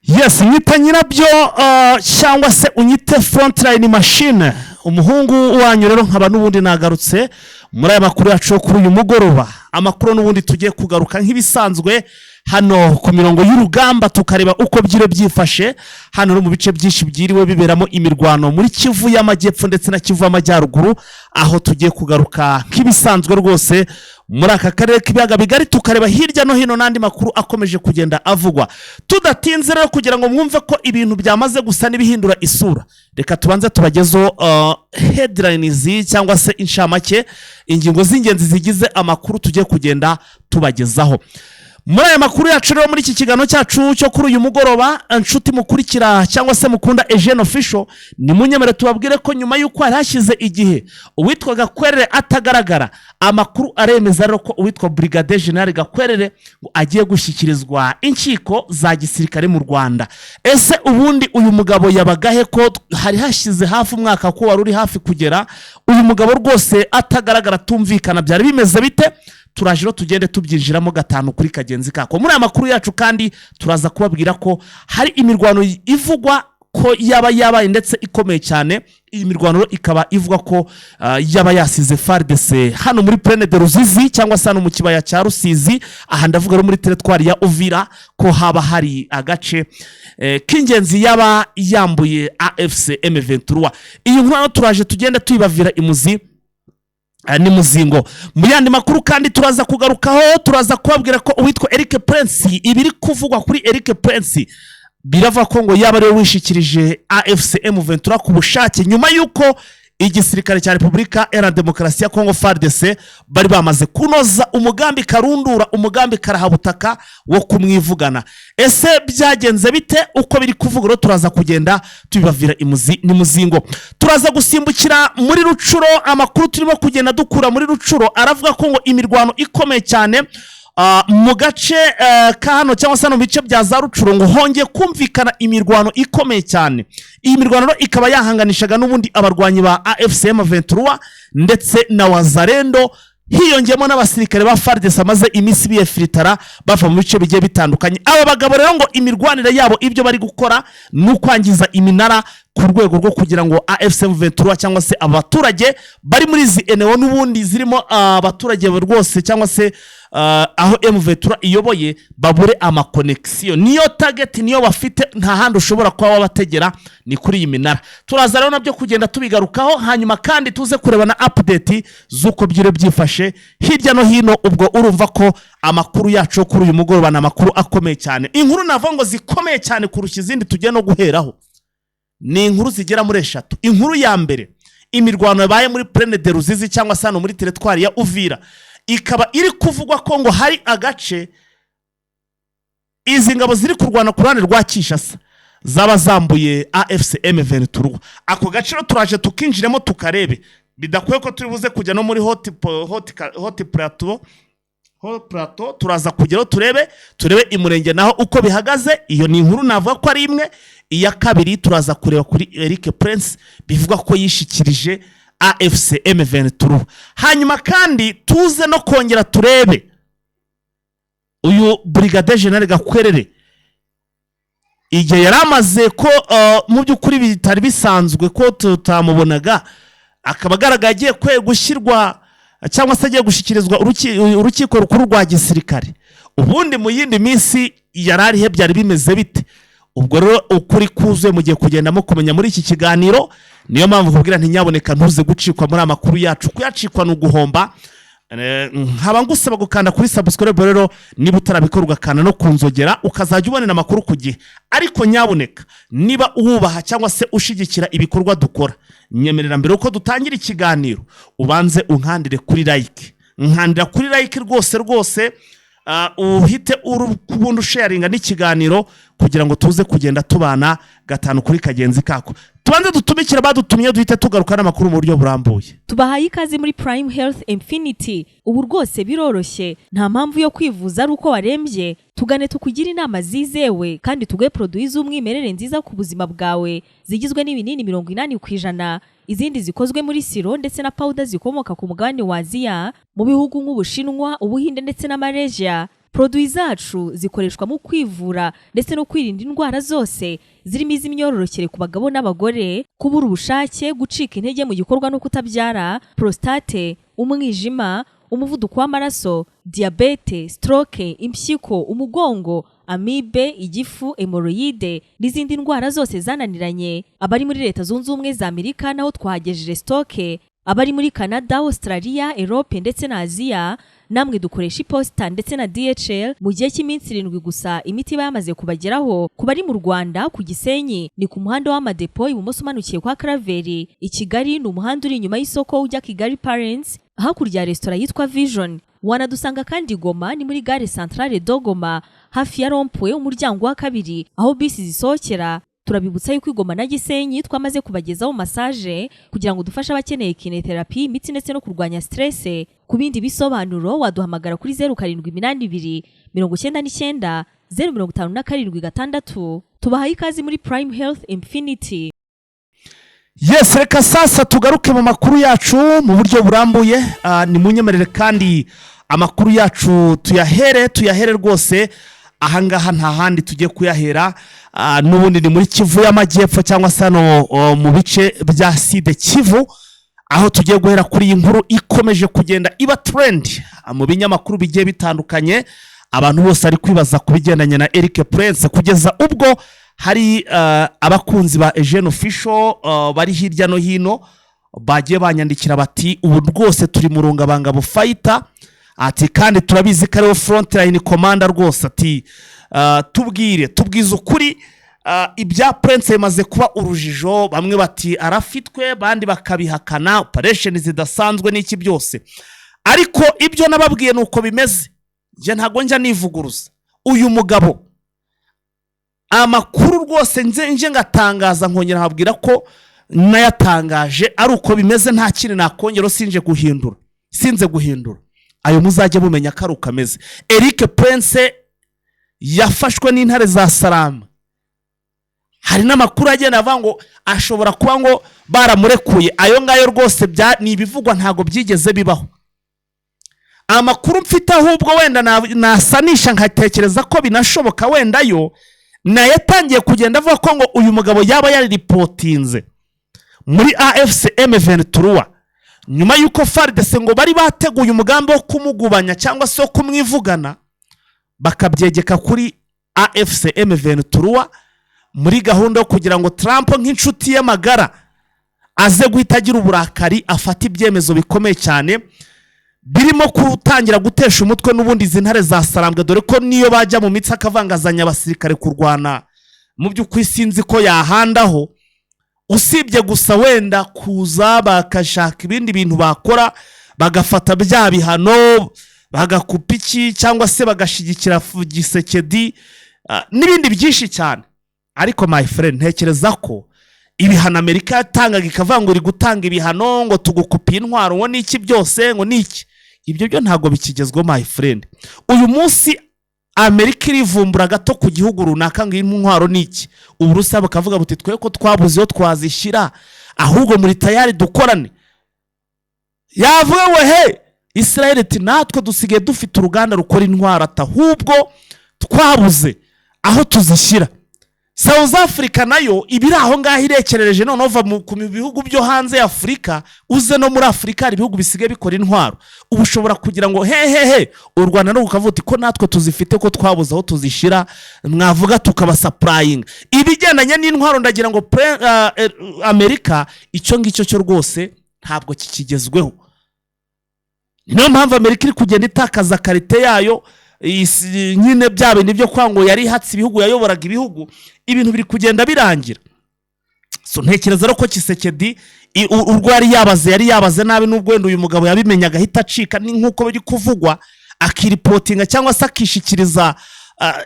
Yes, unyita nyirabyo cyangwa se unyite frontline machine. Umuhungu wanyu rero nkaba n'ubundi nagarutse muri aya makuru yacu kuri uyu mugoroba. Amakuru n'ubundi tugiye kugaruka nk'ibisanzwe hano ku mirongo y'urugamba tukareba uko byire byifashe hano no mu bice byinshi byiriwe biberamo imirwano muri Kivu y'Amajyepfo ndetse na Kivu y'Amajyaruguru, aho tugiye kugaruka nk'ibisanzwe rwose muri aka karere k'ibiyaga bigari tukareba hirya no hino n'andi makuru akomeje kugenda avugwa. Tudatinze rero kugira ngo mwumve ko ibintu byamaze gusa n'ibihindura isura, reka tubanze tubagezo headlines cyangwa se inshamake, ingingo z'ingenzi zigize amakuru tugiye kugenda tubagezaho muri aya makuru yacu rero muri iki kigano cyacu cyo kuri uyu mugoroba. Inshuti mukurikira cyangwa se mukunda Eugene Official, ni munyemere tubabwire ko nyuma y'uko harashize igihe uwitwa Gakwerere atagaragara, amakuru aremeza rero ko uwitwa Brigadier General Gakwerere ngo agiye gushyikirizwa inkiko za gisirikare mu Rwanda. Ese ubundi uyu mugabo yabagahe ko hari hashize hafi umwaka ko wari uri hafi kugera uyu mugabo rwose atagaragara tumvikana, byari bimeze bite? Turajiro tugende tubyinjiramo gatanu kuri kagenzi kako muri aya makuru yacu. Kandi turaza kubabwira ko hari imirwano ivugwa ko yabaye ndetse ikomeye cyane. Iyi mirwano ikaba ivuga ko yaba yasize FARDC hano muri Plaine de Ruzizi cyangwa se hano mu kibaya cya Rusizi, aha ndavuga ro muri territoire ya Uvira, ko haba hari agace k'ingenzi yaba yambuye AFC M23. Iyi nkuru turaje tugende tuyibavira imuzi ni muzingo. Mu yandi makuru kandi turaza kugarukaho, turaza kubabwira ko uwitwa Eric Prince, ibiri kuvugwa kuri Eric Prince birava ko ngo yaba ari wishikirije AFC M23 ku bushake nyuma yuko igisirikare cya Repubulika Iharanira Demokarasi ya Kongo FARDC bari bamaze kunoza umugambi karundura, umugambi karahabutaka wo kumwivugana. Ese byagenze bite? Uko biri kuvuga turaza kugenda tubibavira imuzi ni muzingo. Turaza gusimbukira muri Rucuro, amakuru turimo kugenda dukura muri Rucuro aravuga ko ngo imirwano ikomeye cyane mu gace ka hano cyangwa se no bice bya za Rucuro ngo hongeye kumvikana imirwano ikomeye cyane. Iyi mirwano ikaba yahanganishaga n'ubundi abarwanyi ba AFC M23 ndetse na Wazalendo, hiyongemo n'abasirikare ba FARDC amaze iminsi biyefritara bava mu bice bigiye bitandukanye. Aba bagabo rero ngo imirwanire yabo ibyo bari gukora n'ukwangiza iminara ku rwego rwo kugira ngo AFC M23 cyangwa se abaturage bari muri izi eneo n'ubundi zirimo abaturage rwose cyangwa se aho M23 iyoboye babure amakonexion. Niyo target niyo bafite, nta handi ushobora kuba wabategera ni kuri iyi minara. Turaza rero nabyo kugenda tubigarukaho, hanyuma kandi tuze kureba na update zuko byire byifashe hirya no hino. Ubwo urumva ko amakuru yacu kuri uyu mugoroba na makuru akomeye cyane. Inkuru nava ngo zikomeye cyane kurusha izindi tugiye no guheraho ni inkuru zigera muri 3. Inkuru ya mbere, imirwano yabaye muri Plaine de Ruzizi cyangwa se hano muri territoire ya Uvira, ikaba iri kuvugwa ko ngo hari agace izi ngabo ziri kurwana ku ruhande rwa Kinshasa zaba zambuye AFC M23. Ako gace turaje tukinjiremo tukarebe, bidakwiye ko turi buze kujya no muri hot plateau. Turaza kugeraho turebe imurenge naho uko bihagaze. Iyo ni inkuru navuga ko ari imwe. Iya kabiri turaza kureba kuri Eric Prince bivuga ko yishikirije AFC M23. Hanyuma kandi tuze no kongera turebe uyu Brigadier General Gakwerere igihe yaramaze ko mu by'ukuri bitari bisanzwe ko tutamubonaga, akaba agiye gushyirwa cyangwa se agiye gushikirizwa urukiko rukuru rwa gisirikare. Ubundi mu yindi minsi yararihe byari bimeze bite? Ubwo rero ukuri kuzuye mugiye kugendamo kumenya muri iki kiganiro. Niyo mpamvu kubwira ntinyaboneka ntuze gucikwa muri amakuru yacu, kuyacikwa n'uguhomba. Nkaba ngusaba gukanda kuri subscribe rero niba utarabikora ugakanda no kunzogera ukazajya ubonera amakuru ku gihe. Ariko nyaboneka niba uwubaha cyangwa se ushigikira ibikorwa dukora, nyemerera mbere uko dutangira ikiganiro ubanze unkandire kuri like. Nkandira kuri like rwose uhite urukubundi sharinga n'ikiganiro kugira ngo tuze kugenda tubana gatanu kuri kagenzi kako. Tubanze dutumikira badutumye duhite tugaruka n'amakuru mu buryo burambuye. Tubahaye ikaze muri Prime Health Infinity. Ubu rwose biroroshye, nta mpamvu yo kwivuza ari uko warembye. Tugane tukugira inama zizewe kandi tuguhe produit z'umwimerere nziza ku buzima bwawe, zigizwe n'ibinini 80%, izindi zikozwe muri siro ndetse na powder zikomoka ku mugabane wa Aziya, mu bihugu nk'Ubushinwa, Ubuhinde ndetse na Malaysia. Produit zacu zikoreshwa mu kwivura ndetse no kwirinda indwara zose zirimo iz'imyororokere ku bagabo n'abagore, kubura ubushake, gucika intege mu gikorwa no kutabyara, prostate, umwijima, umuvuduko w'amaraso, diabete, stroke, impyiko, umugongo, amibe, igifu, hemorrhoide n'izindi ndwara zose zananiranye. Abari muri Leta Zunze Ubumwe za Amerika naho twahagejeje stoke, abari muri Canada, Australia, Europe ndetse na Aziya namwe dukoresha iposita ndetse na DHL mu gihe cy'iminsi 7 gusa imiti yamaze kubageraho. Ku bari mu Rwanda ku Gisenyi ni ku muhanda w'Amadepo ibumoso umanukiye kwa Claver. I Kigali ni umuhanda uri inyuma y'isoko ujya Kigali Parents hakurya ya restaurant yitwa Vision. Wanadusanga kandi Goma ni muri gare centrale Dogoma hafi ya Rompoe umuryango wa 2 aho bisi zisohokera. Turabibutsa yuko Goma na Gisenyi twamaze kubagezaho massage kugira ngo dufashe abakeneye kinetherapy, imiti ndetse no kurwanya stress. Ku bindi bisobanuro waduhamagara kuri 0782 99 057 tubahaye ikazi muri Prime Health Infinity. Yes, reka sasa tugaruke mu makuru yacu mu buryo burambuye. Ni munyemerere kandi amakuru yacu tuyahere rwose ahangaha nta handi tugiye kuyahera. N'ubundi ni muri Kivu y'Amajyepfo cyangwa se no mu bice bya Sud Kivu, aho tugiye guhera kuri iyi nkuru ikomeje kugenda iba trend mu binyamakuru bigiye bitandukanye. Abantu bose ari kwibaza kubigendanye na Eric Prince kugeza ubwo hari abakunzi ba Eugene Official bari hirya no hino bagiye banyandikira bati ubu rwose turi mu rungabangabo fighter, ati kandi turabizi ko ari frontline commander rwose, ati tubwize ukuri ibya Prince bimaze kuba urujijo. Bamwe bati arafitwe, bandi bakabihakana, operation zidasanzwe n'iki byose. Ariko ibyo nababwiye nuko bimeze, je ntago njya nivuguruza. Uyu mugabo amakuru rwose nje ngatangaza nkongera habwira ko nayatangaje ari uko bimeze, nta kindi nakongero sinze guhindura. Ayo muzajye mumenya ko ari ukameze. Eric Prince yafashwe n'intare za Salama. Hari n'amakuru agenda avuga ngo ashobora kuba ngo baramurekuye. Ayo ngayo rwose ni ibivugwa ntago byigeze bibaho. Amakuru mfite ahubwo wenda nasanisha nkatekereza ko binashoboka wenda yo na yatangiye kugenda avuga ko ngo uyu mugabo yaba yari reportinze muri AFC M23 nyuma yuko FARDC ngo bari bateguye umugambi wo kumugubanya cyangwa se kumwivugana, bakabyegeka kuri AFC M23 muri gahunda yo kugira ngo Trump nk'inshuti y'amagara aze guhitagira uburakari afata ibyemezo bikomeye cyane birimo kutangira gutesha umutwe n'ubundi zintare za Sarambwe, dore ko niyo bajya mu mitsi akavangazanya abasirikare kurwana mu by'ukuri sinzi ko yahandaho, usibye gusa wenda kuza bakashaka ibindi bintu bakora, bagafata bya bihano, bagakupa iki cyangwa se bagashigikira Gisekedi n'ibindi byinshi cyane. Ariko my friend, ntekereza ko ibihano Amerika yatangaga ikavangura gutanga ibihano ngo tugukupa intwaro ngo niki byose ngo niki, ibyo byo ntago bikigezweho my friend. Uyu munsi Amerika irivumbura gato ku gihugu runaka ngo intwaro niki, Uburusiya bakavuga buti twe ko twabuze yo twazishira ahubwo muri tayari dukorane. Yavuga we he Israel ati natwe dusigaye dufite uruganda rukora intwaro, atahubwo twabuze aho tuzishira. South Africa nayo ibiri aho ngaho irekerereje none ova mu bihugu byo hanze ya Afrika uze no muri Afrika hari ibihugu bisigaye bikora intwaro. Ubushobora kugira ngo u Rwanda no kukavuti ko natwe tuzifite ko twabuze aho tuzishira, mwavuga tukaba supplying ibigendanye n'intwaro. Ndagira ngo Amerika icyo ngicyo cyo rwose ntabwo kikigezweho. Niyo mpamvu Amerika iri kugenda itakaza karite yayo, nyine byabe nibyo kwango yari hatsi ibihugu yayoboraga ibihugu, ibintu biri kugenda birangira. So ntekereza roko Kisekedi urwo yari yabaze nabi, n'ubwo wenda uyu mugabo yabimenyaga hita acika nkuko biri kuvugwa akiripotinga cyangwa se akishikiriza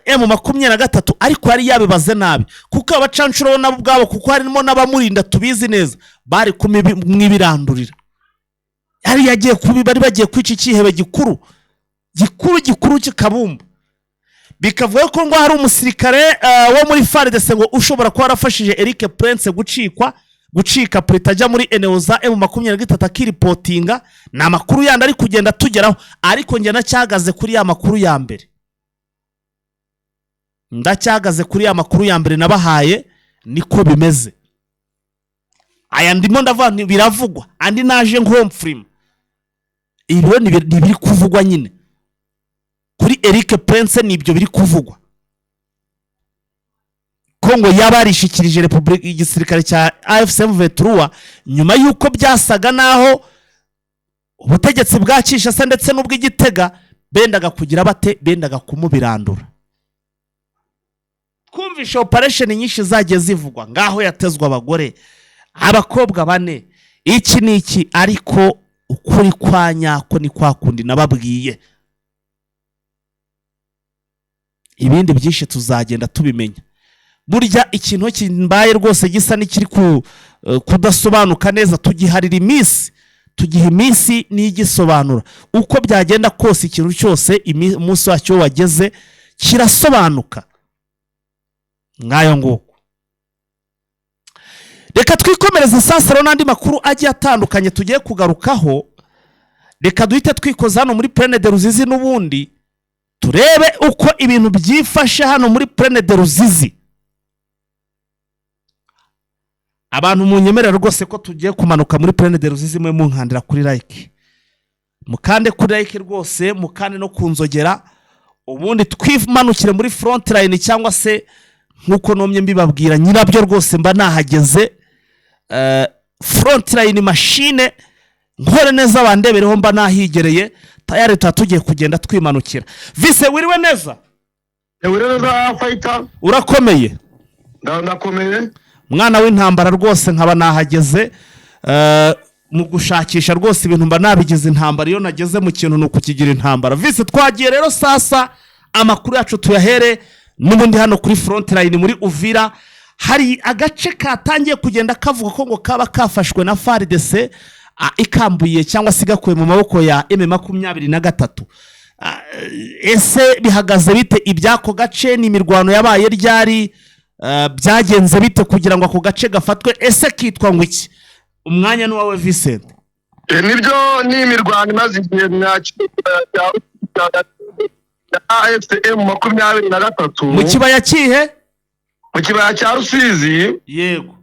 M23, ariko yari yabibaze nabi kuko abacancuro nabo bwabo, kuko harimo n'abamurinda tubizi neza, bari kumwibirandurira. Yari yagiye bari bagiye kwica ikihebe gikuru kikabumba. Bikavuga ko ngo hari umusirikare wo muri FARDC ngo ushobora kuba arafashije Eric Prince gucika pritajya muri Eneoza M23 akiripotinga. Na makuru yandi ari kugenda tugeraho, ariko nge nacyagaze kuri ya makuru ya mbere. ndacyagaze kuri ya makuru ya mbere nabahaye niko bimeze. Aya ndimo ndavuga biravugwa andi naje nk'Homfrima. Ibyo ni biri kuvugwa nyine. Kuri Eric Prince nibyo biri kuvugwa. Kongo yabarishikirije Republika igisirikare cya AFC M23 nyuma yuko byasaga naho ubutegetsi bwa Kinshasa ndetse n'ubw'Igitega bendaga kugira bate bendaga kumubirandura. Kumvisha operation nyinshi zagiye zivugwa ngaho yatezwa abagore abakobwa 4 iki niki ariko ukuri kwanyako ni kwakundi nababwiye. Ibindi byinshi tuzagenda tubimenya. Burya ikintu kimbaye rwose gisa n'ikiri kudasobanuka neza tugiharira iminsi n'igisobanura uko byagenda kose ikintu cyose umunsi wacyo wageze kirasobanuka ngayo nguko. Reka twikomereze sasaro n'andi makuru agiye atandukanye tugiye kugarukaho. Reka duhite twikoza hano muri Plaine de Ruzizi n'ubundi turebe uko ibintu byifashe hano muri Plaine de Ruzizi. Abantu munyemerera rwose ko tugiye kumanuka muri Plaine de Ruzizi mwe munkandira kuri like. Mukande kuri like rwose mukande no kunzogera ubundi twimanukire muri front line cyangwa se nkuko nomye mbibabwira nyirabyo rwose mba nahageze front line machine nkore neza bandebereho mba nahigereye tayari tugiye kugenda twimanukira. Vise wiriwe neza? Wiriwe neza fighter. Urakomeye? Ndakomeye. Mwana w'intambara rwose nkaba nahageze mu gushakisha rwose ibintu mba nabigize intambara iyo nageze mu kintu no kukigira intambara. Vise twagiye rero sasa amakuru yacu tuyahere n'ubundi hano kuri front line muri Uvira hari agace katangiye kugenda kavuga ko ngo kaba kafashwe na FARDC ikambuye cyangwa sigakuye mu maboko ya M23. Ese bihagaze bite ibyako gace ni imirwano yabaye ryari byagenze bite kugira ngo ako gace gafatwe ese kitwa ngo iki? Umwanya n'uwawe Vincent. Nibyo ni imirwano maze igihe AFCM 23 mu kibaya kihe? Mu kibaya cya Rusizi. Yego.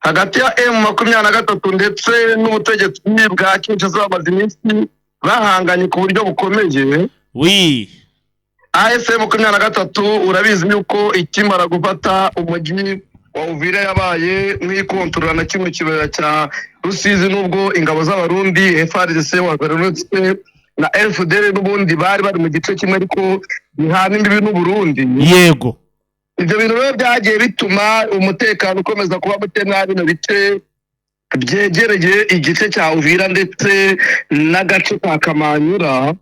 Hagati ya M23 ndetse n'ubutegetsi bwa Kinshasa bamaze iminsi bahanganye ku buryo bukomeye. Oui. AFCM 23 urabizi yuko ikimara gufata umujyi wa Uvira yabaye nk'ikontorora na kimwe kibaya cya Rusizi nubwo ingabo z'abarundi FARDC wagarutse na FDL n'ubundi bari mu gice kimwe ariko bihana imbibi n'u Burundi. Yego. Ibyo bintu rero byagiye bituma umutekano ukomeza kuba muke na bino bice byegereye igice cya Uvira ndetse n'agace ka Kamanyura.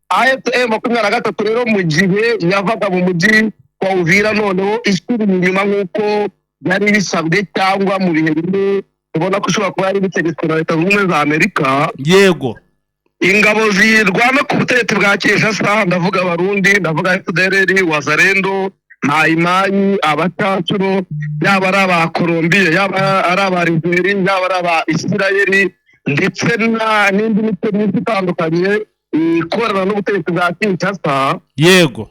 AFCM 23 rero mu gihe yavaga mu mujyi wa Uvira noneho isubira inyuma nk'uko yari bisabwe cyangwa mu bihe bimwe ubona ko ushobora kuba yari bitegetswe na Leta Zunze Ubumwe za Amerika. Yego. Ingabo zirwana ku butegetsi bwa Kinshasa ndavuga abarundi ndavuga FDLR Wazalendo Mayimayi Abatacuro yaba ari aba Colombia yaba ari aba Algeria yaba ari aba Israel ndetse n'indi mitwe myinshi itandukanye ikorana n'ubutegetsi bwa Kinshasa. Yego.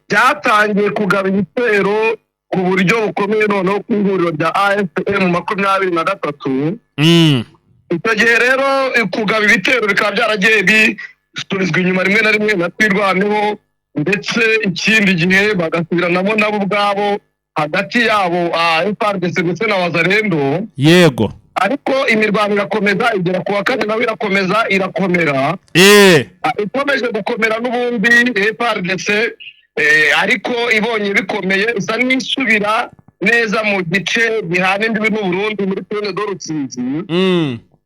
Byatangiye kugaba ibitero ku buryo bukomeye noneho ku ihuriro rya AFCM 23. Icyo gihe rero kugaba ibitero bikaba byaragiye bisubizwa inyuma rimwe na rimwe na twirwaneho ndetse ikindi gihe bagasubiranamo nabo ubwabo hagati yabo FARDC ndetse na Wazalendo. Yego. Ariko imirwano irakomeza igera ku wa kane nawe irakomeza irakomera. Ikomeje gukomera n'ubundi FARDC ariko ibonye bikomeye isa n'isubira neza mu gice gihana imbibi n'u Burundi muri Plaine de Ruzizi.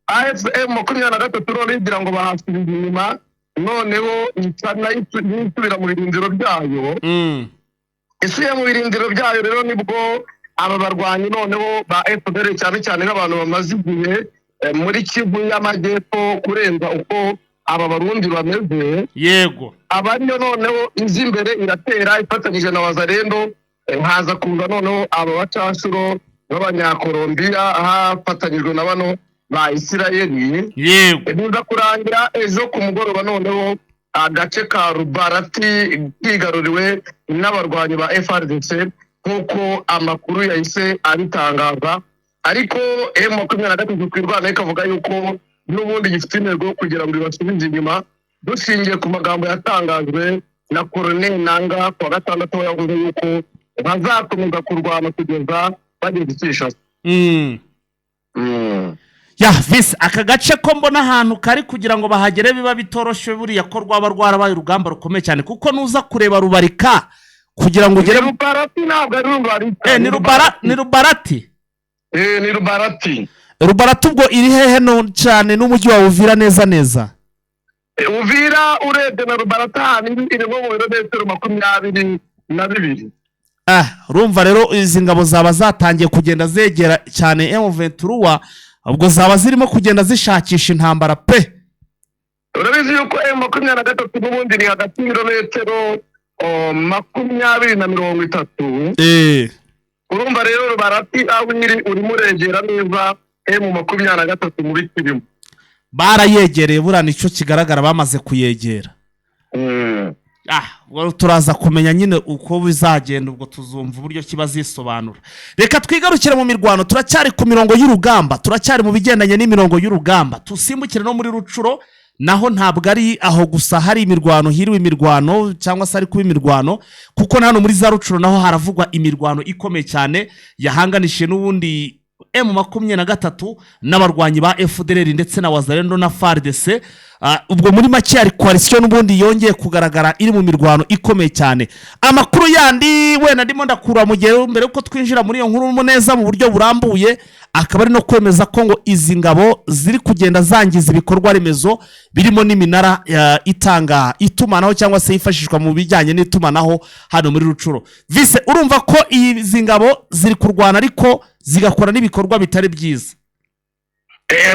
AFCM 23 rero igira ngo bahasubira inyuma noneho insana y'isubira mu birindiro byayo. Isuye mu birindiro byayo rero nibwo aba barwanyi noneho ba FDL cyane cyane n'abantu bamaze igihe muri Kivu y'Amajyepfo kurenza uko aba barundi bameze. Yego. Abariyo noneho izi imbere iratera ifatanyije na Wazalendo haza kuza noneho aba bacashuro b'Abanyakolombia hafatanyijwe na bano ba Israeli. Yego. Biza kurangira ejo ku mugoroba noneho agace ka Rubarati kigaruriwe n'abarwanyi ba FARDC nk'uko amakuru yahise abitangaza. Ariko M23 kwirwana ikavuga yuko n'ubundi gifite intego kugira ngo ibasubize inyuma, dushingiye ku magambo yatangajwe na Colonel Nanga ku wa gatandatu yavuze yuko bazakomeza kurwana kugeza bageze Kinshasa. Ya visi aka gace ko mbona ahantu kari kugira ngo bahagere biba bitoroshe buriya ko rwaba rwarabaye urugamba rukomeye cyane, kuko nuza kureba Rubarika kugira ngo ugere Rubarati ntabwo ari Rubarika. Ni Rubarati. Ni Rubarati. Rubarati ubwo iri hehe no cyane n'umujyi wa Uvira neza. Uvira urebye na Rubarata ni irimo mu birometero 22. Urumva rero izi ngabo zaba zatangiye kugenda zegera cyane M23, ubwo zaba zirimo kugenda zishakisha intambara pe. Urabizi yuko M23 n'ubundi ni hagati y'ibirometero 20 na 30. Urumva rero Rubarati aho urimo uregera neza M23 muri kirimo. Barayegereye burana icyo kigaragara bamaze kuyegera. Turaza kumenya nyine uko bizagenda, ubwo tuzumva uburyo kibazisobanura. Reka twigarukire mu mirwano, turacyari ku mirongo y'urugamba, turacyari mu bigendanye n'imirongo y'urugamba. Tusimbukire no muri Rucuro, naho ntabwo ari aho gusa hari imirwano, hiriwe imirwano cyangwa se ari kuba imirwano, kuko hano muri za Rucuro naho haravugwa imirwano ikomeye cyane yahanganishije n'ubundi M23 n'abarwanyi ba FDLR ndetse na Wazalendo na FARDC. Ubwo muri make ari coalition n'ubundi yongeye kugaragara iri mu mirwano ikomeye cyane. Amakuru yandi wena ndimo ndakura mu gihe mbere uko twinjira muri iyo nkuru neza mu buryo burambuye, akaba ari no kwemeza ko ngo izi ngabo ziri kugenda zangiza ibikorwa remezo birimo n'iminara itanga itumanaho cyangwa se yifashishwa mu bijyanye n'itumanaho hano muri Rucuro. Vise urumva ko izi ngabo ziri kurwana ariko zigakora n'ibikorwa bitari byiza.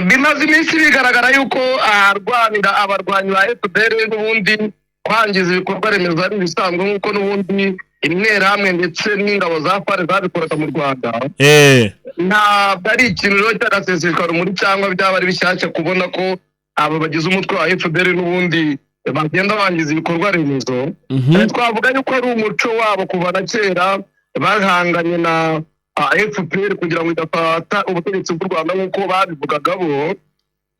Bimaze iminsi bigaragara yuko aharwanira abarwanyi ba FDLR n'ubundi kwangiza ibikorwa remezo ari bisanzwe nk'uko n'ubundi interahamwe ndetse n'ingabo za FARDC zabikoraga mu Rwanda. Ntabwo ari ikintu rero cyaraseseshwa muri cyangwa byaba ari bishyashya kubona ko aba bagize umutwe wa FDLR n'ubundi bagenda bangiza ibikorwa remezo. Twavuga yuko ari umuco wabo kuva na kera bahanganye na FPR kugira ngo idafata ubutegetsi bw'u Rwanda nk'uko babivugaga bo,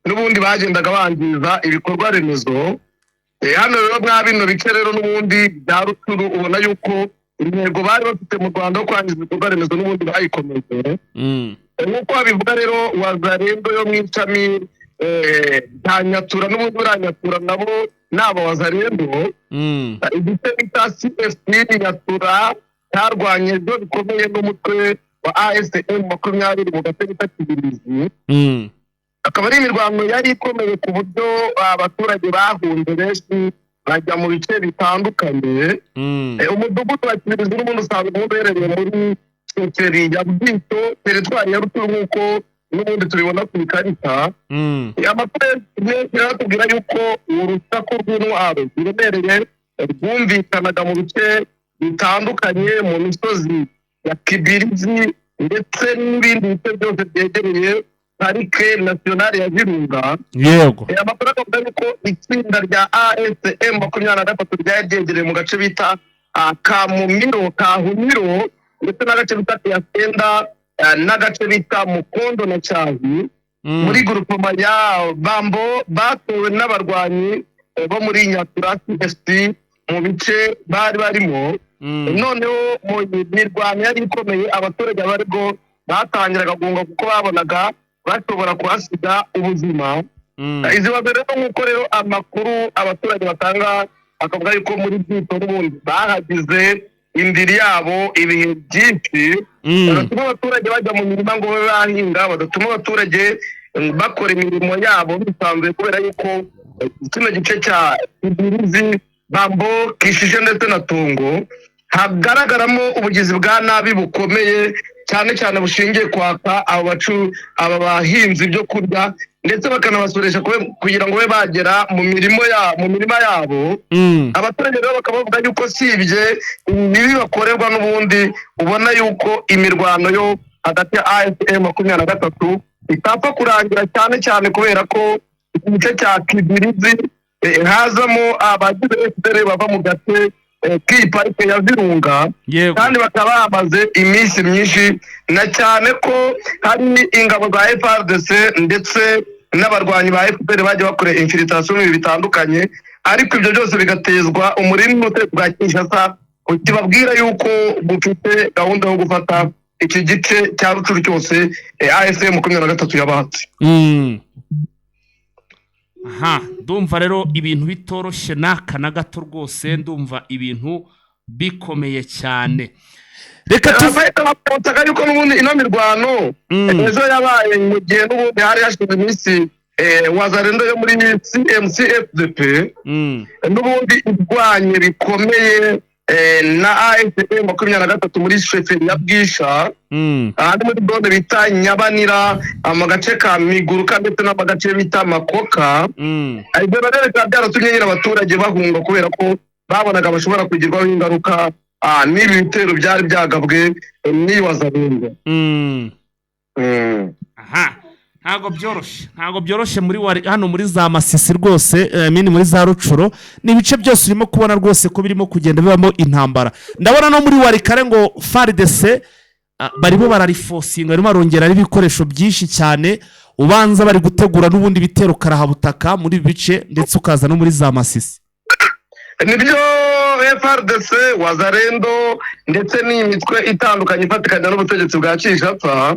n'ubundi bagendaga bangiza ibikorwa remezo. Hano rero mwa bino bice rero n'ubundi bya Rucuro ubona yuko intego bari bafite mu Rwanda yo kwangiza ibikorwa remezo n'ubundi bayikomeje. Nk'uko babivuga rero Wazalendo yo mu icami nta Nyatura n'ubundi uranyatura nabo n'aba Wazalendo. Igice bita CFP Nyatura tarwanye byo bikomeye n'umutwe wa ASM 20 mu gace bita Kibirizi. Akaba ari imirwano yari ikomeye ku buryo abaturage bahunze benshi bajya mu bice bitandukanye. Umudugudu wa Kibirizi n'ubundi usanzwe uherereye muri Seferi ya Bwito, teritwari ya Rucuro nk'uko n'ubundi tubibona ku ikarita. Amakuru yaratubwira yuko urusaku rw'intwaro ziremereye rwumvikanaga mu bice bitandukanye mu misozi ya Kibirizi ndetse n'ibindi bice byose byegereye Parike Nationale ya Virunga. Yego. Amakuru avuga yuko itsinda rya ASM 23 ryagereye mu gace bita Kahumiro ndetse n'agace bita Yasenda n'agace bita Mukondo na Cyazi muri grupoma ya Bambo batowe n'abarwanyi bo muri Nyatura CFP mu bice bari barimo. Noneho mu mirwano yari ikomeye abaturage bariko batangiraga guhunga kuko babonaga bashobora kuhasiga ubuzima. Izi rero nk'uko rero amakuru abaturage batanga akavuga yuko muri Bwito n'ubundi bahagize indiri yabo ibihe byinshi. Badatuma abaturage bajya mu mirima ngo babe bahinga, badatuma abaturage bakora imirimo yabo bisanzwe kubera yuko kino gice cya Kibirizi, Bambo, Kishije ndetse na Tongo hagaragaramo ubugizi bwa nabi bukomeye cyane cyane bushingiye kwaka aba bahinzi byo kurya ndetse bakanabasoresha kugira ngo be bagera mu mirima yabo. Abaturage rero bakaba bavuga yuko sibye ibi bakorerwa n'ubundi ubona yuko imirwano yo hagati ya ASM 23 itapfa kurangira cyane cyane kubera ko igice cya Kibirizi hazamo abagize FDL bava mu gace k'iyi parike ya Virunga kandi bakaba bamaze iminsi myinshi, na cyane ko hari ingabo za FARDC ndetse n'abarwanyi ba FPR bagiye bakora infiltration mu bitandukanye, ariko ibyo byose bigatezwa umurindi n'umutekano bwa Kinshasa ukibabwira yuko bufite gahunda yo gufata iki gice cya Rucuru cyose AFM 23 yabatse. Aha, ndumva rero ibintu bitoroshye naka na gato rwose, ndumva ibintu bikomeye cyane. Reka tufata yuko n'ubundi ino mirwano ejo yabaye mu gihe n'ubundi hari hashize iminsi Wazalendo yo muri CMCFDP n'ubundi irwanye bikomeye na AFM 23 muri sheferi ya Bwisha, ahandi muri zone bita Nyabanira, amagace ka Miguruka ndetse n'amagace bita Makoka. Ibyo rero bikaba byaratumye nyine abaturage bahunga kubera ko babonaga bashobora kugirwaho ingaruka n'ibi bitero byari byagabwe ni Wazalendo. Aha, ntago byoroshye muri hano muri za Masisi rwose, mini muri za Rucuro n'ibice byose urimo kubona rwose ko birimo kugenda bibamo intambara. Ndabona no muri Warikare ngo FARDC barimo bararifosinga, barimo barongera ibikoresho byinshi cyane, ubanza bari gutegura n'ubundi bitero karahabutaka muri bice ndetse ukaza no muri za Masisi. Nibyo FARDC, Wazalendo ndetse n'imitwe itandukanye ifatikanya n'ubutegetsi bwa Kinshasa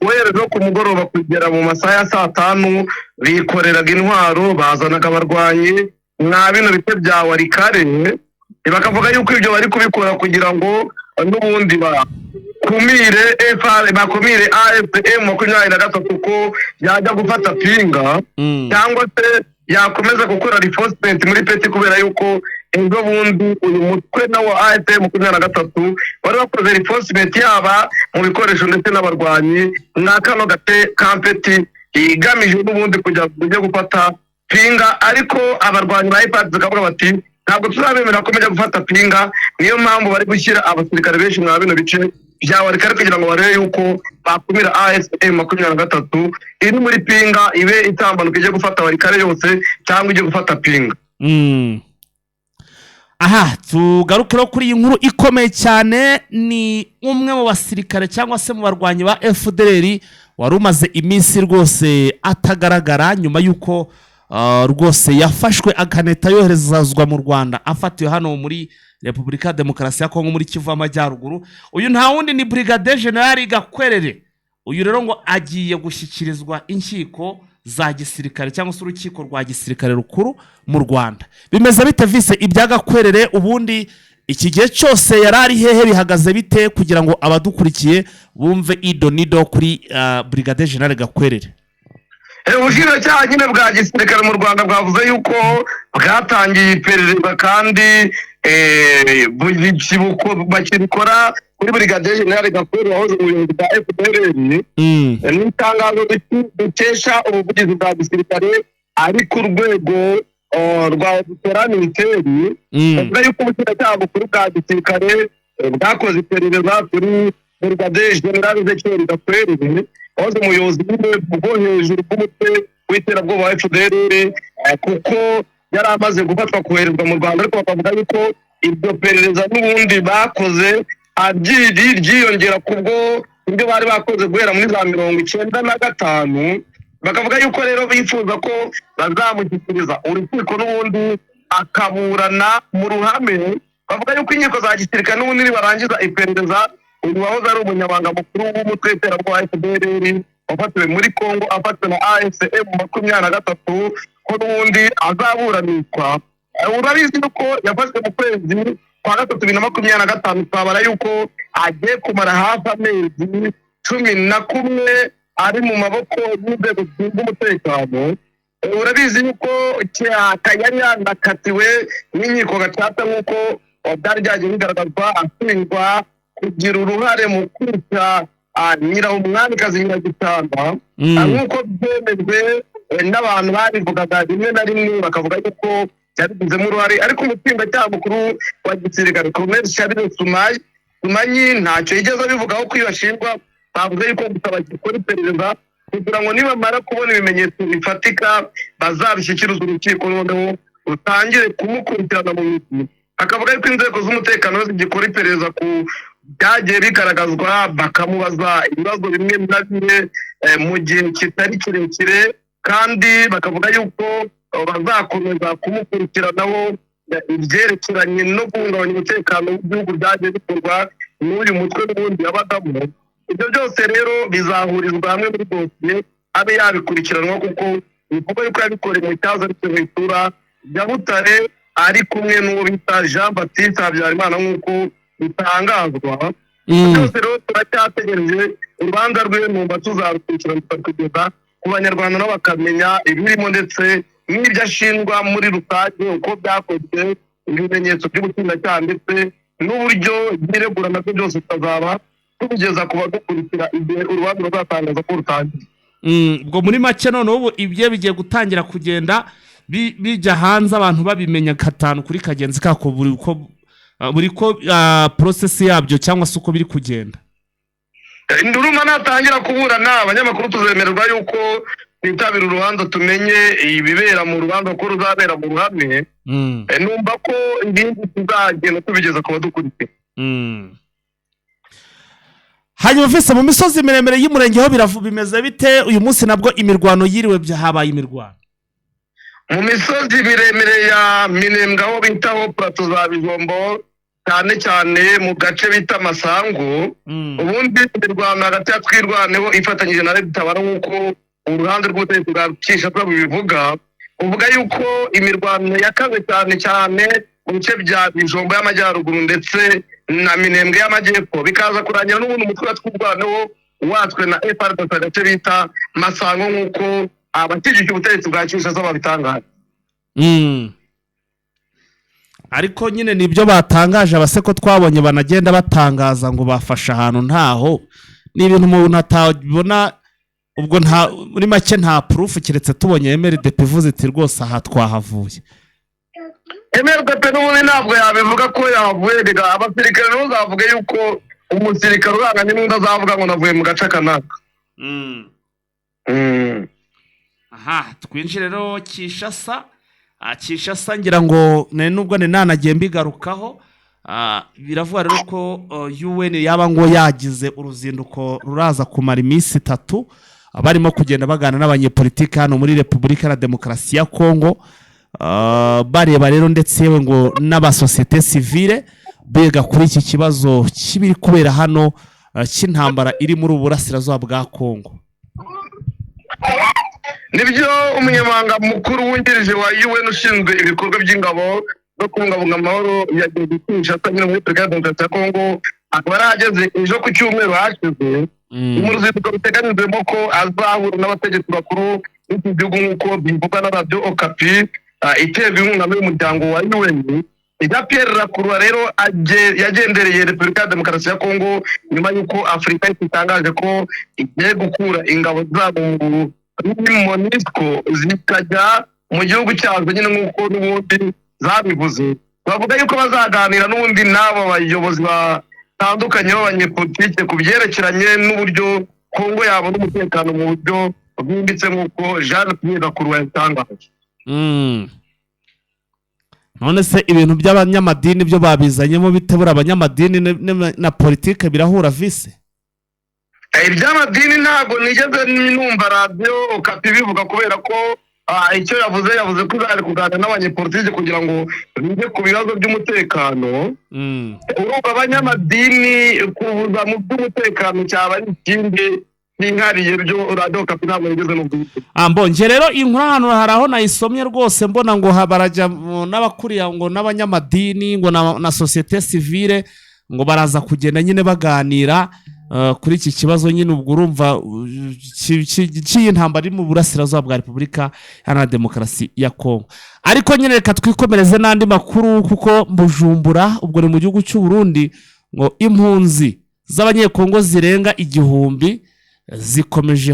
werezo ku mugoroba kugera mu masaha ya 5 bikoreraga intwaro, bazanaga abarwanyi mwa bino bite bya Warikare, bakavuga yuko ibyo bari kubikora kugira ngo n'ubundi bakumire AFM 23 ko yajya gufata Pinga cyangwa se yakomeza gukora reinforcement muri Peti, kubera yuko ejo bundi uyu mutwe na wa AFM 23 wari wakoze reinforcement yaba mu bikoresho ndetse n'abarwanyi na kano gate Kampeti igamije n'ubundi kujya gufata Pinga, ariko abarwanyi ba IPAD bakavuga bati ntabwo tuzabemera ko gufata Pinga. Niyo mpamvu bari gushyira abasirikare benshi mwa bino bice bya Warikare kugira ngo barebe yuko bakumira AFM 23 iri muri Pinga ibe itambanuka ije gufata Warikare yose cyangwa ije gufata Pinga. Aha, tugarukira kuri iyi nkuru ikomeye cyane. Ni umwe mu basirikare cyangwa se mu barwanyi ba FDL wari umaze iminsi rwose atagaragara nyuma yuko rwose yafashwe akaneta yoherezwa mu Rwanda, afatiwe hano muri Repubulika Demokarasi ya Kongo muri Kivu Amajyaruguru. Uyu nta wundi ni Brigadier General Gakwerere. Uyu rero ngo agiye gushyikirizwa inkiko za gisirikare cyangwa se urukiko rwa gisirikare rukuru mu Rwanda. Bimeze bite vise ibya Gakwerere? Ubundi iki gihe cyose yarari hehe, bihagaze bite kugira ngo abadukurikiye bumve idonido kuri Brigadier General Gakwerere? Ubushinjacyaha nyine bwa gisirikare mu Rwanda bwavuze yuko bwatangiye iperereza kandi bakibikora kuri Brigadier General Gakwerere wahoze umuyobozi bwa FDL. N'itangazo dukesha ubuvugizi bwa gisirikare ari ku rwego rwa Auditora Militaire, bavuga yuko ubushinjacyaha bukuru bwa gisirikare bwakoze iperereza kuri Brigadier General Gakwerere wahoze umuyobozi bwo hejuru bw'umutwe w'iterabwoba wa FDL, kuko yari amaze gufatwa koherezwa mu Rwanda, ariko bakavuga yuko iryo perereza n'ubundi bakoze ryiyongera kubwo ibyo bari bakoze guhera muri za 1995. Bakavuga yuko rero bifuza ko bazamushyikiriza urukiko n'ubundi akaburana mu ruhame. Bavuga yuko inkiko za gisirikare n'ubundi nibarangiza iperereza, uyu wahoze ari umunyamabanga mukuru w'umutwe w'iterabwoba wa FDL wafatiwe muri Kongo afatiwe na AFM 23 ko n'ubundi azaburanishwa. Urabizi yuko yafashwe mu kwezi kwa 2025, twabara yuko agiye kumara hafi amezi 11 ari mu maboko y'inzego z'umutekano. Urabizi yuko yari yanakatiwe n'inkiko gacaca nk'uko byari byagiye bigaragazwa, ashinjwa kugira uruhare mu kwica Nyirahumwamikazi Nyiragitanda, nk'uko byemejwe n'abantu babivugaga rimwe na rimwe, bakavuga yuko yabigizemo uruhare. Ariko umushinjacyaha mukuru wa gisirikare Colonel Charles Sumanyi ntacyo yigeze abivugaho ko yashinjwa. Bavuze yuko gusaba gikora iperereza kugira ngo nibamara kubona ibimenyetso bifatika bazabishyikiriza urukiko noneho rutangire kumukurikirana mu mizi. Akavuga yuko inzego z'umutekano zigikora iperereza ku byagiye bigaragazwa, bakamubaza ibibazo bimwe na bimwe mu gihe kitari kirekire, kandi bakavuga yuko bazakomeza kumukurikiranaho ibyerekeranye no guhungabanya umutekano w'igihugu byagiye bikorwa n'uyu mutwe n'ubundi yabagamo. Ibyo byose rero bizahurizwa hamwe muri dosiye abe yabikurikiranwa, kuko bivuga yuko yabikoreye mu cyahoze ari Perefegitura ya Butare ari kumwe n'uwo bita Jean Baptiste Habyarimana nk'uko bitangazwa. Byose rero turacyategereje urubanza rwe, numva tuzarukurikirana kugeza ku banyarwanda nabo bakamenya ibirimo ndetse n'ibyo ashinjwa muri rusange, uko byakozwe, ibimenyetso by'ubushinjacyaha ndetse n'uburyo yiregura nabyo byose tukazaba tubigeza ku badukurikira igihe urubanza ruzatangaza ko rutangiye. Ubwo muri make noneho ubu ibyo bigiye gutangira kugenda bijya hanze, abantu babimenya gatanu kuri kagenzi kako buri ko process yabyo cyangwa se uko biri kugenda. Nduruma natangira kuburana abanyamakuru tuzemererwa yuko bitabira urubanza tumenye ibibera mu rubanza ko ruzabera mu ruhame. Numva ko ibindi tuzagenda tubigeza ku badukurikira. Hanyuma vese mu misozi miremire y'umurenge ho bimeze bite uyu munsi? Nabwo imirwano yiriwe habaye imirwano mu misozi miremire ya Minembwe aho bitaho plateau za Bijombo, cyane cyane mu gace bita Masango. Ubundi imirwano hagati ya Twirwaneho ifatanyije na Red Tabara nk'uko uruhande rw'ubutegetsi bwa Kinshasa bivuga, uvuga yuko imirwano yakaze cyane mu bice bya Bijombo y'amajyaruguru ndetse na Minembwe y'amajyepfo, bikaza kurangira n'ubundi umutwe wa Twirwaneho watswe na FARDC agace bita Masango nk'uko abategeka ubutegetsi bwa Kinshasa babitangaje. Ariko nyine nibyo batangaje, abase ko twabonye banagenda batangaza ngo bafasha ahantu ntaho, ni ibintu umuntu atabona. Ubwo nta muri make nta proof kiretse tubonye MRDP ivuze iti rwose aha twahavuye. MRDP n'ubundi ntabwo yabivuga ko yahavuye, rega abasirikare n'ubu zavuga yuko umusirikare uranganye n'undi azavuga ngo navuye mu gace kanaka. Aha twinjire rero Kinshasa ngira ngo nubwo nanagiye mbigarukaho, biravuga rero ko UN yaba ngo yagize uruzinduko ruraza kumara iminsi 3, barimo kugenda bagana n'abanyepolitiki hano muri Repubulika ya Demokarasi ya Kongo, bareba rero ndetse yewe ngo n'abasosiyete civile bega kuri iki kibazo kibiri kubera hano cy'intambara iri muri uburasirazuba bwa Kongo. Nibyo umunyamabanga mukuru wungirije wa UN ushinzwe ibikorwa by'ingabo no kubungabunga amahoro yagiye Kinshasa nyine muri Repubulika ya Demokarasi ya Kongo, akaba yarageze ejo ku cyumweru hashize. Mu ruzinduko ruteganyijwemo ko azahura n'abategetsi bakuru b'iki gihugu nk'uko bivugwa na Radio Okapi iterwa inkunga n'umuryango wa UN. Pierre Lacroix rero yagendereye Repubulika ya Demokarasi ya Kongo nyuma y'uko Afurika itangaje ko igiye gukura ingabo zabo muri MONUSCO zikajya mu gihugu cyazo nyine nk'uko n'ubundi zabivuze. Bavuga yuko bazaganira n'ubundi n'abo bayobozi batandukanye b'abanyepolitike ku byerekeranye n'uburyo Kongo yabona umutekano mu buryo bwimbitse nk'uko Pierre Lacroix yatangaje. None se ibintu by'abanyamadini byo babizanyemo bitebura abanyamadini na politike birahura vise? Iby'amadini ntabwo nigeze numva Radio Okapi bivuga, kubera ko icyo yavuze ko uzari kuganira n'abanyepolitike kugira ngo bige ku bibazo by'umutekano. Urumva abanyamadini kubuza mu by'umutekano cyaba ari ikindi n'inkariye byo Radio Okapi ntabwo nigeze numva. Mbonye rero inkuru hano hari aho nayisomye rwose mbona ngo barajya n'abakuriya ngo n'abanyamadini ngo na societe civile ngo baraza kugenda nyine baganira kuri iki kibazo nyine. Ubwo urumva cy'intambara iri mu burasirazuba bwa Repubulika ya Demokarasi ya Kongo. Ariko nyine reka twikomereze n'andi makuru, kuko Bujumbura ubwo ni mu gihugu cy'u Burundi ngo impunzi z'abanyekongo zirenga 1000 zikomeje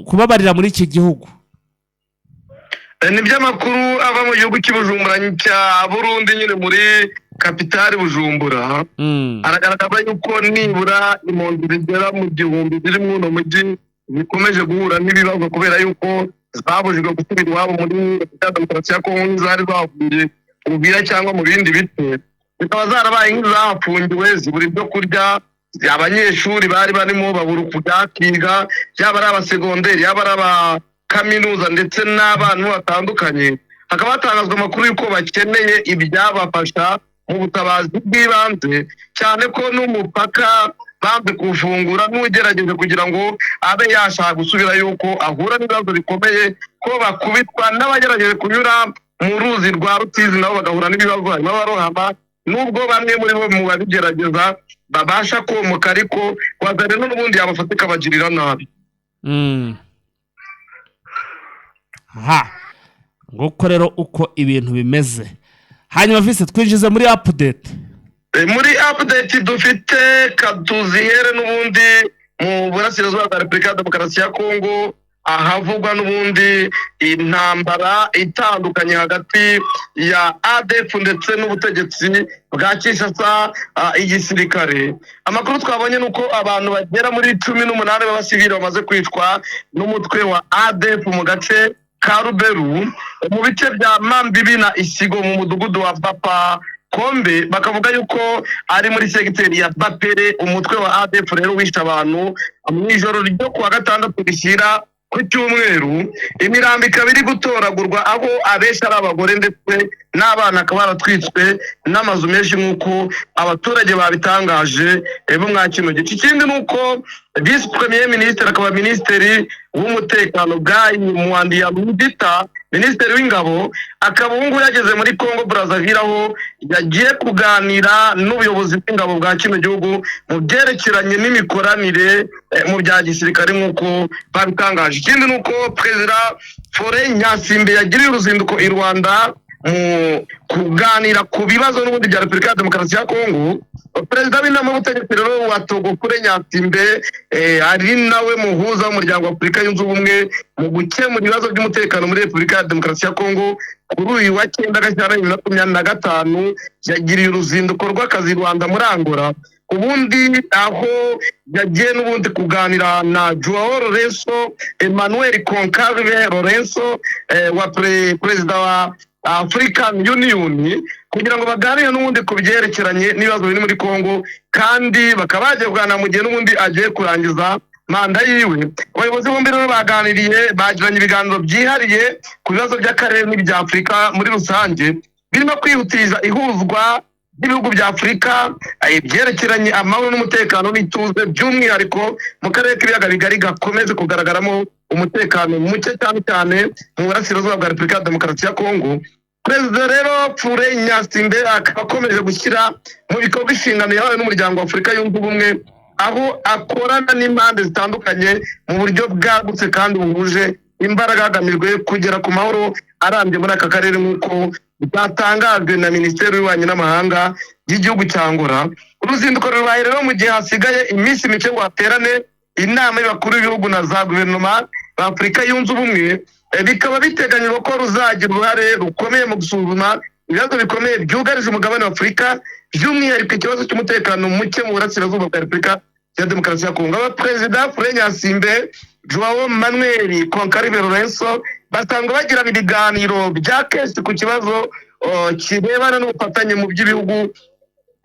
kubabarira muri iki gihugu. Ni by'amakuru ava mu gihugu cy'Ubujumbura cya Burundi nyine muri kapitali Bujumbura aragaragaza yuko nibura impunzi zigera mu gihumbi ziri muri uno mujyi zikomeje guhura n'ibibazo kubera yuko zabujijwe gusubira iwabo muri Repubulika Demokarasi ya Kongo, zari zavuye Uvira cyangwa mu bindi bice, zikaba zarabaye nk'izafungiwe, zibura ibyo kurya. Abanyeshuri bari barimo babura kujya yaba ari abasegonderi, yaba ari abakaminuza ndetse n'abantu batandukanye. Hakaba hatangazwa amakuru y'uko bakeneye ibyabafasha mu butabazi bw'ibanze, cyane ko n'umupaka banze kufungura n'ugerageje kugira ngo abe yashaka gusubira yuko ahura n'ibibazo bikomeye, ko bakubitwa n'abagerageje kunyura mu ruzi rwa Rusizi nabo bagahura n'ibibazo, harimo abarohama, nubwo bamwe muri bo mu babigerageza babasha komoka, ariko wazare n'ubundi yabafata ikabagirira nabi. Nguko rero uko ibintu bimeze. Hanyuma vise twinjize muri update. Muri update dufite katuzihere n'ubundi mu burasirazuba bwa Repubulika Demokarasi ya Kongo, ahavugwa n'ubundi intambara itandukanye hagati ya ADF ndetse n'ubutegetsi bwa Kinshasa, igisirikare. Amakuru twabonye nuko abantu bagera muri 18 b'abasivili bamaze kwicwa n'umutwe wa ADF mu gace ka Ruberu, mu bice bya Mambibi na Isigo mu mudugudu wa Papa Kombe. Bakavuga yuko ari muri segiteri ya Bapere. Umutwe wa ADF rero wishe abantu mu ijoro ryo kuwa gatandatu rishyira ku cyumweru. Imirambi ikaba iri gutoragurwa, aho abenshi ari abagore ndetse n'abana akaba baratwitswe n'amazu menshi nk'uko abaturage babitangaje bo mwa kino gice. Ikindi nuko Vice Premier Ministre akaba Minisitiri w'umutekano Gayi Muwandiya Mudita, Minisitiri w'ingabo, akaba ubu yageze muri Congo Brazzaville, aho yagiye kuganira n'ubuyobozi bw'ingabo bwa kino gihugu mu byerekeranye n'imikoranire mu bya gisirikare nk'uko babitangaje. Ikindi nuko Perezida Fore Nyasimbe yagiriye uruzinduko i Rwanda mu kuganira ku bibazo n'ubundi bya Repubulika ya Demokarasi ya Kongo. Perezida w'inama y'ubutegetsi rero wa Togo Fore Nyasimbe ari nawe muhuza w'umuryango wa Afurika yunze ubumwe mu gukemura ibibazo by'umutekano muri Repubulika ya Demokarasi ya Kongo. Kuri uyu wa 9 Gashyantare 2025 yagiriye uruzinduko rw'akazi Rwanda muri Angola, ubundi aho yagiye n'ubundi kuganira na Joao Lourenço, Emmanuel Concalve Lourenço wa perezida wa African Union, kugira ngo baganire n'ubundi ku byerekeranye n'ibibazo biri muri Kongo, kandi bakaba bagiye kuganira mu gihe n'ubundi agiye kurangiza manda yiwe. Abayobozi bombi rero baganiriye, bagiranye ibiganiro byihariye ku bibazo by'akarere n'ibya Afurika muri rusange, birimo kwihutiza ihuzwa n'ibihugu bya Afurika, ibyerekeranye amahoro n'umutekano n'ituze, by'umwihariko mu karere k'ibiyaga bigari gakomeze kugaragaramo umutekano muke cyane cyane mu burasirazuba bwa Repubulika ya Demokarasi ya Kongo. Perezida rero Fore Nyasimbe akaba akomeje gushyira mu bikorwa inshingano yahawe n'umuryango wa Afurika yunze ubumwe, aho akorana n'impande zitandukanye mu buryo bwagutse kandi buhuje imbaraga, hagamijwe kugera ku mahoro arambye muri aka karere nk'uko byatangajwe na Minisiteri y'Ububanyi n'Amahanga y'igihugu cya Angola. Uruzinduko rubaye rero mu gihe hasigaye iminsi mike ngo haterane inama y'abakuru b'ibihugu na za guverinoma ba Afurika yunze ubumwe. Bikaba biteganyijwe ko ruzagira uruhare rukomeye mu gusuzuma ibibazo bikomeye byugarije umugabane wa Afurika, by'umwihariko ikibazo cy'umutekano muke mu burasirazuba bwa Repubulika ya Demokarasi ya Kongo. Perezida Fore Nyasimbe, Joao Manuel Concalve Lourenço basanga bagirana ibiganiro bya kenshi ku kibazo kirebana n'ubufatanye mu by'ibihugu,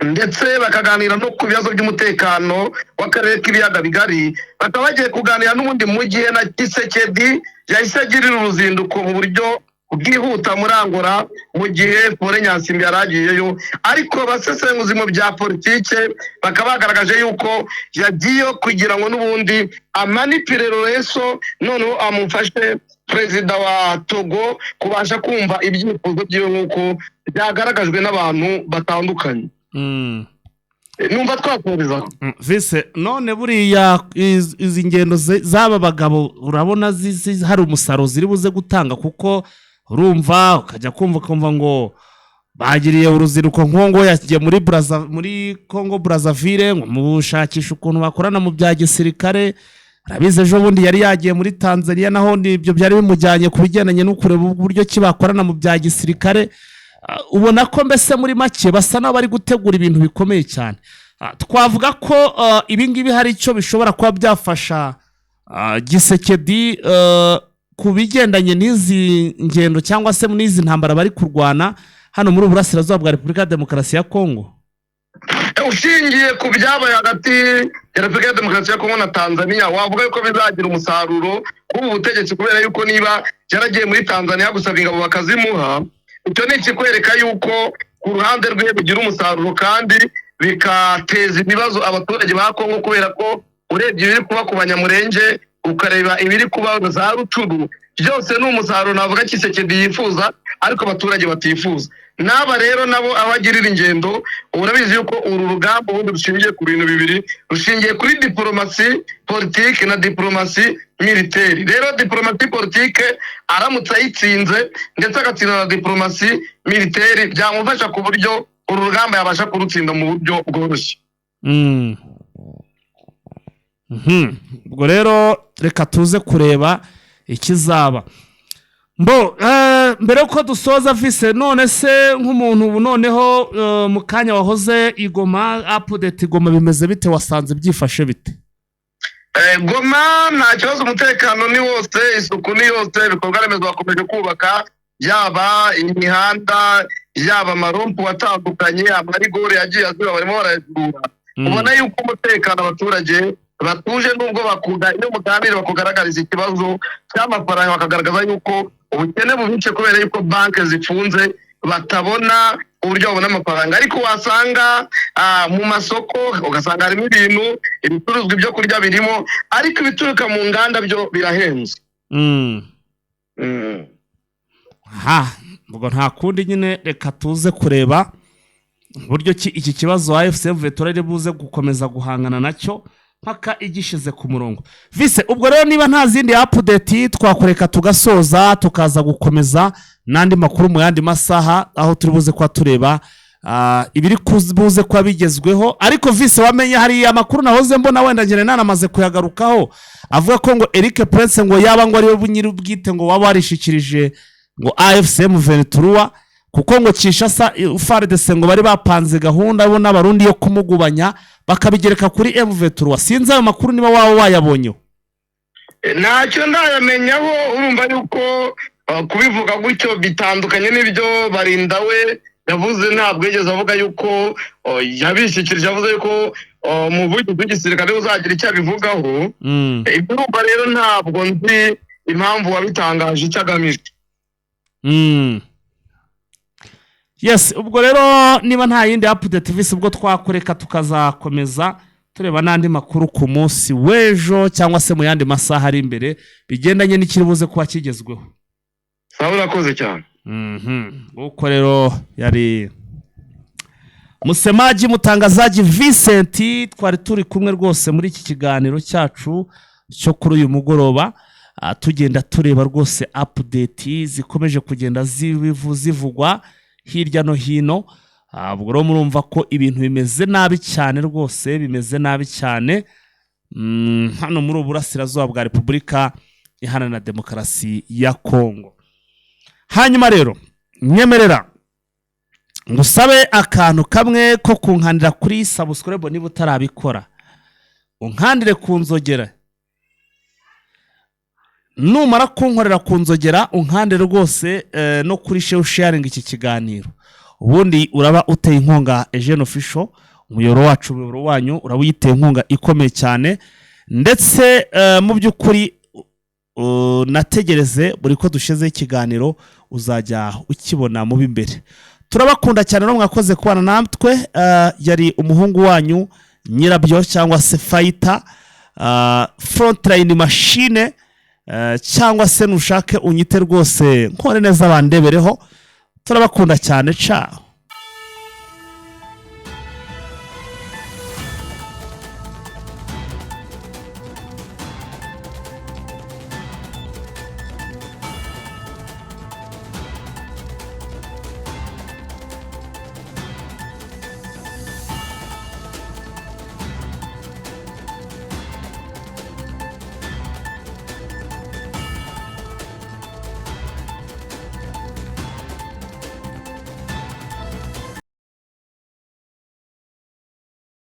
ndetse bakaganira no ku bibazo by'umutekano w'akarere k'ibiyaga bigari. Bakaba bagiye kuganira n'ubundi mu gihe na Tshisekedi yahise agirira uruzinduko mu buryo bwihuta muri Angola mu gihe Fore Nyasimbe yaragiyeyo. Ariko abasesenguzi mu bya politike bakaba bagaragaje yuko yagiye kugira ngo n'ubundi amanipire Lourenço, noneho amufashe perezida wa Togo kubasha kumva ibyifuzo byiwe nk'uko byagaragajwe n'abantu batandukanye. Numva twakomeza vise none buriya izi ngendo z'aba bagabo urabona hari umusaruro ziri buze gutanga, kuko urumva ukajya kumva ngo bagiriye uruzinduko ngo yagiye muri Congo Brazzaville mu bushakisha ukuntu bakorana mu bya gisirikare. Arabize ejo bundi yari yagiye muri Tanzania, naho ibyo byari bimujyanye ku bigendanye no kureba uburyo ki bakorana mu bya gisirikare. ubona ko mbese muri make basa n'abari gutegura ibintu bikomeye cyane. Twavuga ko ibi ngibi hari icyo bishobora kuba byafasha Gisekedi ku bigendanye n'izi ngendo cyangwa se n'izi ntambara bari kurwana hano muri Burasirazuba bwa Repubulika ya Demokarasi ya Kongo. Ushingiye ku byabaye hagati ya Repubulika ya Demokarasi ya Kongo na Tanzania, wavuga yuko bizagira umusaruro k'ubu butegetsi, kubera yuko niba yaragiye muri Tanzania gusaba ingabo bakazimuha, icyo ni ikikwereka yuko ku ruhande rwe bigira umusaruro kandi bikateza ibibazo abaturage ba Kongo, kubera ko urebye ibiri kuba ku Banyamurenge ukareba ibiri kuba za Rucuru, byose ni umusaruro navuga Kisekedi yifuza ariko abaturage batifuza. Naba rero nabo abagirira ingendo, urabizi yuko uru rugamba ubundi rushingiye ku bintu bibiri, rushingiye kuri diplomasi politike na diplomasi militeri. Rero diplomasi politike aramutse ayitsinze ndetse agatsinda na diplomasi militeri, byamufasha ku buryo uru rugamba yabasha kurutsinda mu buryo bworoshye. Ubwo rero reka tuze kureba ikizaba. Mbere yuko dusoza Vise, none se nk'umuntu ubu noneho mu kanya wahoze Igoma, update Igoma bimeze bite, wasanze byifashe bite? Goma nta kibazo, umutekano ni wose, isuku ni yose, ibikorwa remezo bakomeje kubaka, yaba imihanda, yaba amarompu atandukanye, amarigore yagiye azuba barimo barayagura. Ubona yuko umutekano abaturage batuje, nubwo bakuga iyo muganira bakugaragariza ikibazo cy'amafaranga, bakagaragaza yuko ubukene bubice kubera yuko banki zifunze batabona uburyo babona amafaranga. Ariko wasanga mu masoko ugasanga harimo ibintu, ibicuruzwa ibyo kurya birimo, ariko ibituruka mu nganda byo birahenze. Ubwo nta kundi nyine reka tuze kureba buryo iki kibazo AFC/M23 iri buze gukomeza guhangana nacyo mpaka igishize ku murongo. Vise, ubwo rero niba nta zindi update twakoreka tugasoza tukaza gukomeza nandi makuru mu yandi masaha, aho turi buze kwa tureba ibiri kubuze kwa bigezweho. Ariko Vise, wamenye hari amakuru nahoze mbona wenda ngene nanamaze kuyagarukaho, avuga ko ngo Eric Prince ngo yaba ngo ari we nyiri ubwite ngo waba warishikirije ngo AFC/M23, kuko ngo Kinshasa FARDC ngo bari bapanze gahunda bo n'abarundi yo kumugubanya bakabigereka kuri M23. Sinzi ayo makuru niba waba wayabonyeho. Ntacyo ndayamenyaho, urumva yuko kubivuga gutyo bitandukanye n'ibyo Barinda we yavuze. Ntabwo yigeze avuga yuko yabishikirije, yavuze yuko umuvugizi w'igisirikare uzagira icyo abivugaho. Urumva rero ntabwo nzi impamvu wabitangaje icyo agamije. Yes, ubwo rero niba nta yindi update Vise, ubwo twakoreka tukazakomeza tureba nandi makuru ku munsi w'ejo cyangwa se mu yandi masaha ari imbere bigendanye n'ikiri buze kuba kigezweho. Sawa, urakoze cyane. Uko rero yari Musemaji mutangazaji Vincent, twari turi kumwe rwose muri iki kiganiro cyacu cyo kuri uyu mugoroba, tugenda tureba rwose update zikomeje kugenda zivugwa hirya no hino. Ubwo rero murumva ko ibintu bimeze nabi cyane rwose, bimeze nabi cyane hano muri Burasirazuba bwa Repubulika Iharanira Demokarasi ya Kongo. Hanyuma rero nyemerera ngusabe akantu kamwe ko kunkandira kuri subscribe niba utarabikora, unkandire ku nzogera. Numara kunkorera ku nzogera unkandire rwose no kuri sharing iki kiganiro, ubundi uraba uteye inkunga Eugene Official, umuyoboro wacu, umuyoboro wanyu urabuyiteye inkunga ikomeye cyane. Ndetse mu by'ukuri nategereze buri ko dushize ikiganiro uzajya ukibona mu bimbere. Turabakunda cyane no mwakoze kubana namtwe. Yari umuhungu wanyu Nyirabyo cyangwa se Fighter, Frontline Machine, cyangwa se nushake unyite rwose nkore neza bandebereho. Turabakunda cyane, ciao.